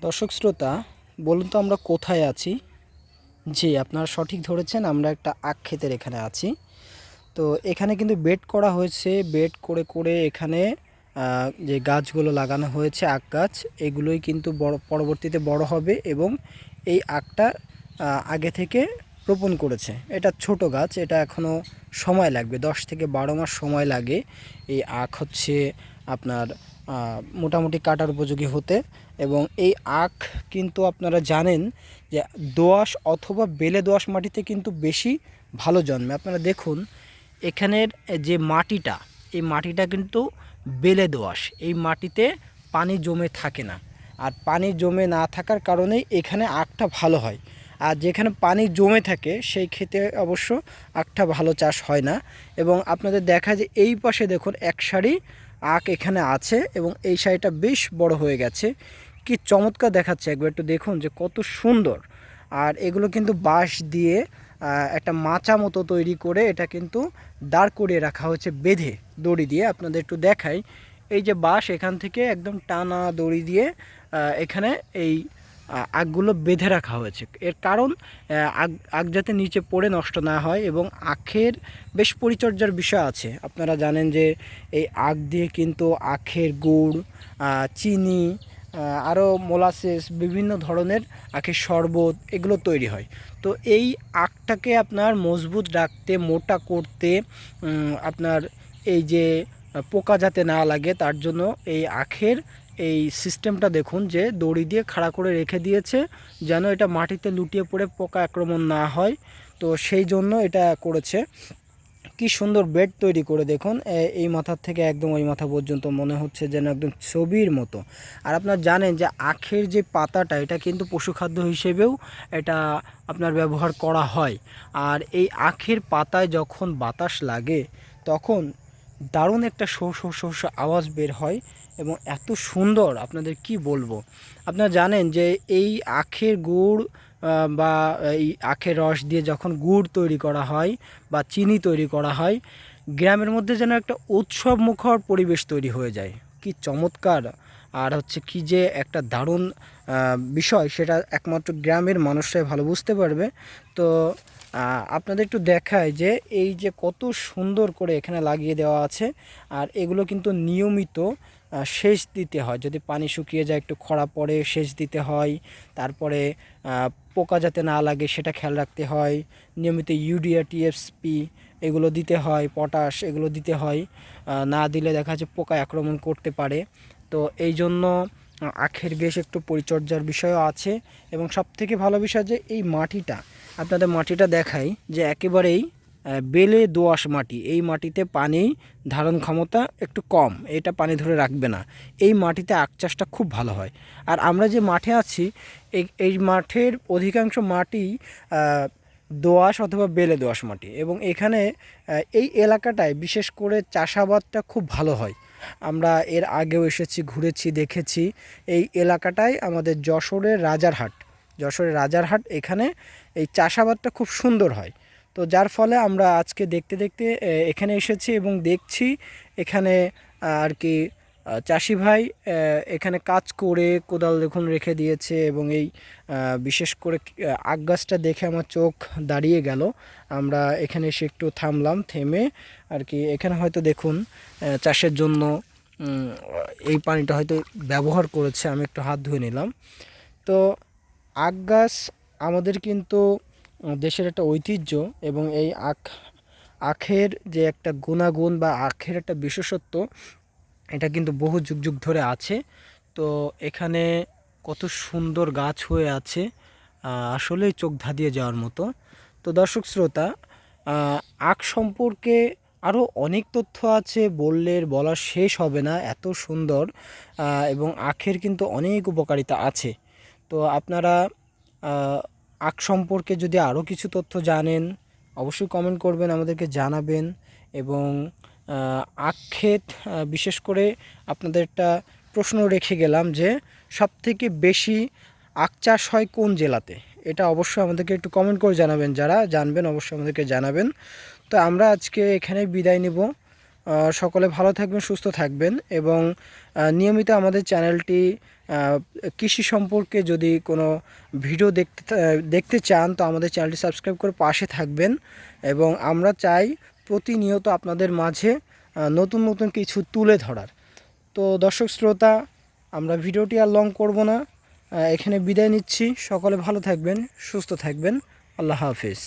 দর্শক শ্রোতা, বলুন তো আমরা কোথায় আছি? জি, আপনারা সঠিক ধরেছেন, আমরা একটা আখ ক্ষেতের এখানে আছি। তো এখানে কিন্তু বেড করা হয়েছে। বেড করে করে এখানে যে গাছগুলো লাগানো হয়েছে আখ গাছ, এগুলোই কিন্তু পরবর্তীতে বড় হবে এবং এই আখটা আগে থেকে রোপণ করেছে। এটা ছোট গাছ, এটা এখনও সময় লাগবে, 10 থেকে 12 মাস সময় লাগে এই আখ হচ্ছে আপনার মোটামুটি কাটার উপযোগী হতে। এবং এই আখ কিন্তু আপনারা জানেন যে দোআঁশ অথবা বেলে দোআঁশ মাটিতে কিন্তু বেশি ভালো জন্মে। আপনারা দেখুন এখানের যে মাটিটা, এই মাটিটা কিন্তু বেলে দোআঁশ। এই মাটিতে পানি জমে থাকে না, আর পানি জমে না থাকার কারণেই এখানে আখটা ভালো হয়। আর যেখানে পানি জমে থাকে সেই ক্ষেত্রে অবশ্য আখটা ভালো চাষ হয় না। এবং আপনাদের দেখা যে এই পাশে দেখুন এক সারি আখ এখানে আছে এবং এই সারিটা বেশ বড় হয়ে গেছে। কি চমৎকার দেখাচ্ছে, একবার একটু দেখুন যে কত সুন্দর। আর এগুলো কিন্তু বাঁশ দিয়ে একটা মাচা মতো তৈরি করে এটা কিন্তু দাঁড় করিয়ে রাখা হয়েছে বেঁধে, দড়ি দিয়ে। আপনাদের একটু দেখাই, এই যে বাঁশ, এখান থেকে একদম টানা দড়ি দিয়ে এখানে এই আগগুলো বেঁধে রাখা হয়েছে। এর কারণ আগ যাতে নিচে পড়ে নষ্ট না হয়। এবং আখের বেশ পরিচর্যার বিষয় আছে। আপনারা জানেন যে এই আখ দিয়ে কিন্তু আখের গুড়, চিনি, আরও মোলাসেস, বিভিন্ন ধরনের আখের শরবত এগুলো তৈরি হয়। তো এই আখটাকে আপনার মজবুত রাখতে, মোটা করতে, আপনার এই যে পোকা যাতে না লাগে তার জন্য এই আখের এই সিস্টেমটা দেখুন যে দড়ি দিয়ে খাড়া করে রেখে দিয়েছে যেন এটা মাটিতে লুটিয়ে পড়ে পোকা আক্রমণ না হয়। তো সেই জন্য এটা করেছে। কি সুন্দর বেড তৈরি করে দেখুন, এই মাথার থেকে একদম ওই মাথা পর্যন্ত মনে হচ্ছে যেন একদম ছবির মতো। আর আপনারা জানেন যে আখের যে পাতাটা, এটা কিন্তু পশুখাদ্য হিসেবেও এটা আপনার ব্যবহার করা হয়। আর এই আখের পাতায় যখন বাতাস লাগে তখন দারুণ একটা শো শো শো শো আওয়াজ বের হয় এবং এত সুন্দর আপনাদের কি বলবো। আপনারা জানেন যে এই আখের গুড় বা এই আখের রস দিয়ে যখন গুড় তৈরি করা হয় বা চিনি তৈরি করা হয়, গ্রামের মধ্যে যেন একটা উৎসব মুখর পরিবেশ তৈরি হয়ে যায়। কি চমৎকার! আর হচ্ছে কি যে একটা দারুণ বিষয়, সেটা একমাত্র গ্রামের মানুষরাই ভালো বুঝতে পারবে। তো আপনাদের একটু দেখায় যে এই যে কত সুন্দর করে এখানে লাগিয়ে দেওয়া আছে। আর এগুলো কিন্তু নিয়মিত সেচ দিতে হয়। যদি পানি শুকিয়ে যায়, একটু খরা পড়ে, সেচ দিতে হয়। তারপরে পোকা যাতে না লাগে সেটা খেয়াল রাখতে হয়। নিয়মিত ইউরিয়া, টিএসপি এগুলো দিতে হয়, পটাশ এগুলো দিতে হয়। না দিলে দেখা যাচ্ছে পোকায় আক্রমণ করতে পারে। তো এই জন্য আখের বেশ একটু পরিচর্যার বিষয়ও আছে। এবং সবথেকে ভালো বিষয় যে এই মাটিটা, আপনাদের মাটিটা দেখাই যে একেবারেই বেলে দোআঁশ মাটি। এই মাটিতে পানি ধারণ ক্ষমতা একটু কম, এটা পানি ধরে রাখবে না। এই মাটিতে আখ চাষটা খুব ভালো হয়। আর আমরা যে মাঠে আছি, এই মাঠের অধিকাংশ মাটি দোআঁশ অথবা বেলে দোআঁশ মাটি। এবং এখানে এই এলাকাটায় বিশেষ করে চাষাবাদটা খুব ভালো হয়। আমরা এর আগেও এসেছি, ঘুরেছি, দেখেছি। এই এলাকাটায় আমাদের যশোরের রাজারহাট, এখানে এই চাষাবাদটা খুব সুন্দর হয়। তো যার ফলে আমরা আজকে দেখতে দেখতে এখানে এসেছি এবং দেখছি এখানে আর কি চাষি ভাই এখানে কাজ করে কোদাল দেখুন রেখে দিয়েছে। এবং এই বিশেষ করে আখ গাছটা দেখে আমার চোখ দাঁড়িয়ে গেল। আমরা এখানে এসে একটু থামলাম, থেমে আর কি এখানে হয়তো দেখুন চাষের জন্য এই পানিটা হয়তো ব্যবহার করেছে। আমি একটু হাত ধুয়ে নিলাম। তো আখ গাছ আমাদের কিন্তু দেশের একটা ঐতিহ্য। এবং এই আখের যে একটা গুণাগুণ বা আখের একটা বিশেষত্ব, এটা কিন্তু বহু যুগ যুগ ধরে আছে। তো এখানে কত সুন্দর গাছ হয়ে আছে, আসলেই চোখ ধাঁধিয়ে যাওয়ার মতো। তো দর্শক শ্রোতা, আখ সম্পর্কে আরও অনেক তথ্য আছে, বলা শেষ হবে না, এত সুন্দর। এবং আখের কিন্তু অনেক উপকারিতা আছে। তো আপনারা আখ সম্পর্কে যদি আরও কিছু তথ্য জানেন, অবশ্যই কমেন্ট করবেন, আমাদেরকে জানাবেন। এবং আখ ক্ষেত, বিশেষ করে আপনাদের একটা প্রশ্ন রেখে গেলাম যে সবথেকে বেশি আখ চাষ হয় কোন জেলাতে, এটা অবশ্যই আমাদেরকে একটু কমেন্ট করে জানাবেন। যারা জানবেন অবশ্যই আমাদেরকে জানাবেন। তো আমরা আজকে এখানেই বিদায় নেব। সকলে ভালো থাকবেন, সুস্থ থাকবেন এবং নিয়মিত আমাদের চ্যানেলটি কৃষি সম্পর্কে যদি কোনো ভিডিও দেখতে চান তো আমাদের চ্যানেলটি সাবস্ক্রাইব করে পাশে থাকবেন। এবং আমরা চাই প্রতিনিয়ত আপনাদের মাঝে নতুন নতুন কিছু তুলে ধরার। তো দর্শক শ্রোতা, আমরা ভিডিওটি আর লং করব না, এখানে বিদায় নিচ্ছি। সকলে ভালো থাকবেন, সুস্থ থাকবেন। আল্লাহ হাফিজ।